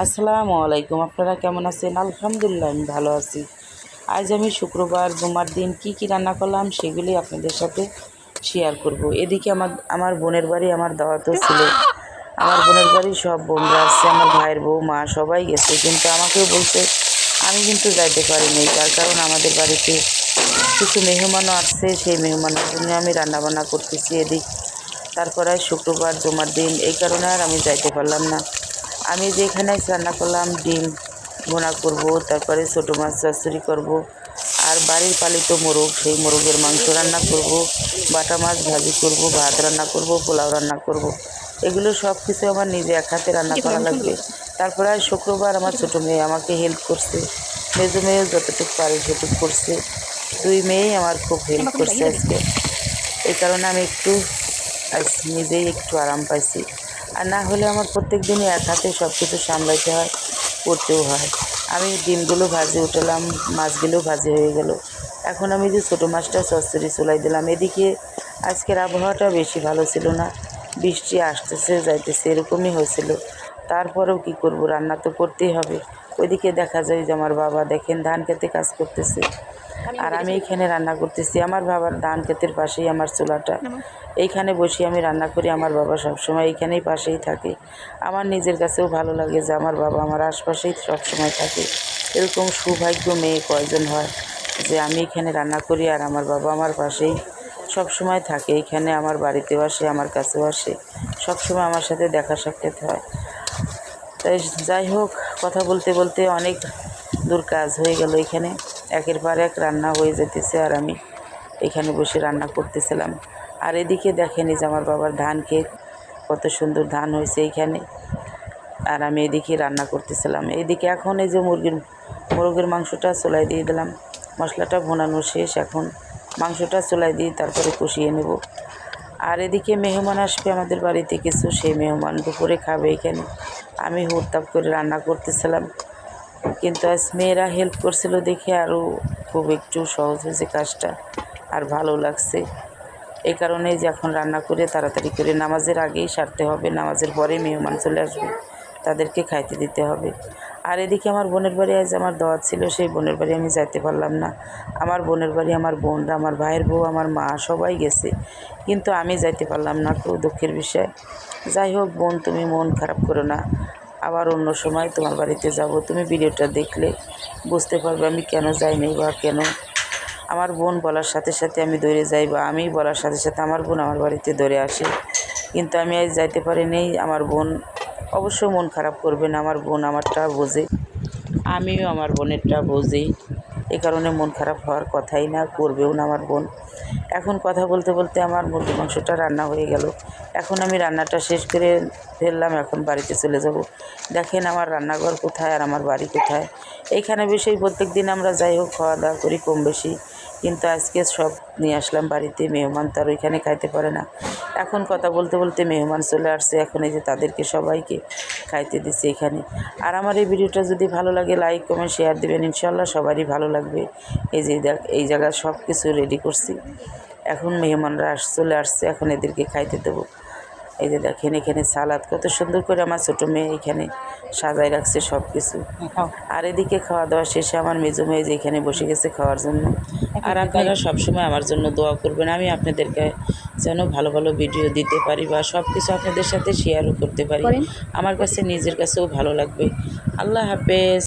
আসসালামু আলাইকুম। আপনারা কেমন আছেন? আলহামদুলিল্লাহ আমি ভালো আছি। আজ আমি শুক্রবার জুমার দিন কি রান্না করলাম সেগুলি আপনাদের সাথে শেয়ার করব। এদিকে আমার বোনের বাড়ি আমার দাওয়াতও ছিল। আমার বোনের বাড়ি সব বোনরা আসছে, আমার ভাইয়ের বউ মা সবাই গেছে, কিন্তু আমাকেও বলছে, আমি কিন্তু যাইতে পারিনি। তার কারণ আমাদের বাড়িতে কিছু মেহমানও আসছে, সেই মেহমানের জন্য আমি রান্নাবান্না করতেছি এদিক। তারপরে শুক্রবার জুমার দিন, এই কারণে আর আমি যাইতে পারলাম না। আমি যেখানে রান্না করলাম ডিম ভুনা করব, তারপরে ছোটো মাছ চচ্চড়ি করব, আর বাড়ির পালিত মোরগ, সেই মোরগের মাংস রান্না করব, বাটা মাছ ভাজি করব, ভাত রান্না করব, পোলাও রান্না করব। এগুলো সব কিছু আমার নিজে এক হাতে রান্না করা লাগবে। তারপরে আর শুক্রবার আমার ছোটো মেয়ে আমাকে হেল্প করছে, মেজো মেয়ে যতটুকু পারে সেটুকু করছে। দুই মেয়েই আমার খুব হেল্প করছে আজকে। এই কারণে আমি একটু আজ নিজেই একটু আরাম পাইছি। আর না হলে আমার প্রত্যেক দিনই এক হাতে সব কিছু সামলাইতে হয়, করতেও হয়। আমি ডিমগুলো ভাজি উঠালাম, মাছগুলো ভাজি হয়ে গেল। এখন আমি যে ছোটো মাছটা চচ্চড়ি চুলাই দিলাম। এদিকে আজকের আবহাওয়াটা বেশি ভালো ছিল না, বৃষ্টি আসতেছে যাইতেছে এরকমই হয়েছিল। তারপরেও কি করব, রান্না তো করতেই হবে। ওইদিকে দেখা যায় যে আমার বাবা দেখেন ধান খেতে কাজ করতেছে, আর আমি এখানে রান্না করতেছি। আমার বাবার ধান ক্ষেতের পাশেই আমার চুলাটা, এইখানে বসে আমি রান্না করি। আমার বাবা সবসময় এইখানেই পাশেই থাকে। আমার নিজের কাছেও ভালো লাগে যে আমার বাবা আমার আশপাশেই সবসময় থাকে। এরকম সৌভাগ্য মেয়ে কয়জন হয় যে আমি এখানে রান্না করি আর আমার বাবা আমার পাশেই সবসময় থাকে। এইখানে আমার বাড়িতেও আসে, আমার কাছেও আসে, সবসময় আমার সাথে দেখা সাক্ষাৎ হয়। তাই যাই হোক, কথা বলতে বলতে অনেক দূর কাজ হয়ে গেল। এখানে একের পর এক রান্না হয়ে যেতেছে আর আমি এখানে বসে রান্না করতেছিলাম। আর এদিকে দেখেনি যে আমার বাবার ধান ক্ষেত, কত সুন্দর ধান হয়েছে এইখানে, আর আমি এদিকে রান্না করতেছিলাম। এইদিকে এখন এই যে মোরগের মাংসটা চুলাই দিয়ে দিলাম, মশলাটা ভোনানো শেষ, এখন মাংসটা চুলাই দিয়ে তারপরে কষিয়ে নেব। আর এদিকে মেহমান আসবে আমাদের বাড়িতে কিছু, সেই মেহমান দুপুরে খাবে এখানে। আমি হুড়তাপ করে রান্না করতেছিলাম, কিন্তু আজ মেয়েরা হেল্প করছিল দেখে আরও খুব একটু সহজ হয়েছে কাজটা, আর ভালো লাগছে। এই কারণেই যে এখন রান্না করে তাড়াতাড়ি করে নামাজের আগেই সারতে হবে, নামাজের পরে মেহমান চলে আসবে, তাদেরকে খাইতে দিতে হবে। আর এদিকে আমার বোনের বাড়ি আজ আমার দাওয়াত ছিল, সেই বোনের বাড়ি আমি যাইতে পারলাম না। আমার বোনের বাড়ি আমার বোনরা, আমার ভাইয়ের বউ, আমার মা সবাই গেছে, কিন্তু আমি যাইতে পারলাম না, খুব দুঃখের বিষয়। যাই হোক বোন, তুমি মন খারাপ করো না, আবার অন্য সময় তোমার বাড়িতে যাব। তুমি ভিডিওটা দেখলে বুঝতে পারবে আমি কেন যাইনি বা কেন আমার বোন বলার সাথে সাথে আমি দৌড়ে যাই, বা আমি বলার সাথে সাথে আমার বোন আমার বাড়িতে দৌড়ে আসে। কিন্তু আমি আজ যাইতে পারিনি। আমার বোন অবশ্য মন খারাপ করবে না, আমার বোন আমারটা বোঝে, আমিও আমার বোনেরটা বুঝি। এ কারণে মন খারাপ হওয়ার কথাই না, করবেও না আমার বোন। এখন কথা বলতে বলতে আমার মুরগির মাংসটা রান্না হয়ে গেল। এখন আমি রান্নাটা শেষ করে ফেললাম, এখন বাড়িতে চলে যাব। দেখেন আমার রান্নাঘর কোথায় আর আমার বাড়ি কোথায়। এইখানে বেশি প্রত্যেক দিন আমরা যাই হোক খাওয়া দাওয়া করি কম বেশি, কিন্তু আজকে সব নিয়ে আসলাম বাড়িতে। মেহমান তো আর ওইখানে খাইতে পারে না। এখন কথা বলতে বলতে মেহমান চলে আসছে, এখন এই যে তাদেরকে সবাইকে খাইতে দিচ্ছি এখানে। আর আমার এই ভিডিওটা যদি ভালো লাগে লাইক কমেন্ট শেয়ার দেবেন, ইনশাল্লাহ সবারই ভালো লাগবে। এই যে দেখ, এই জায়গায় সব কিছু রেডি করছি, এখন মেহমানরা চলে আসছে, এখন এদেরকে খাইতে দেবো। এই যে দেখেন এখানে সালাদ কত সুন্দর করে আমার ছোটো মেয়ে এখানে সাজায় রাখছে সব কিছু। আর এদিকে খাওয়া দাওয়া শেষে আমার মেজো মেয়ে যে এখানে বসে গেছে খাওয়ার জন্য। আর আপনারা সবসময় আমার জন্য দোয়া করবেন, আমি আপনাদেরকে যেন ভালো ভালো ভিডিও দিতে পারি বা সব কিছু আপনাদের সাথে শেয়ারও করতে পারি। আমার কাছে নিজের কাছেও ভালো লাগবে। আল্লাহ হাফেজ।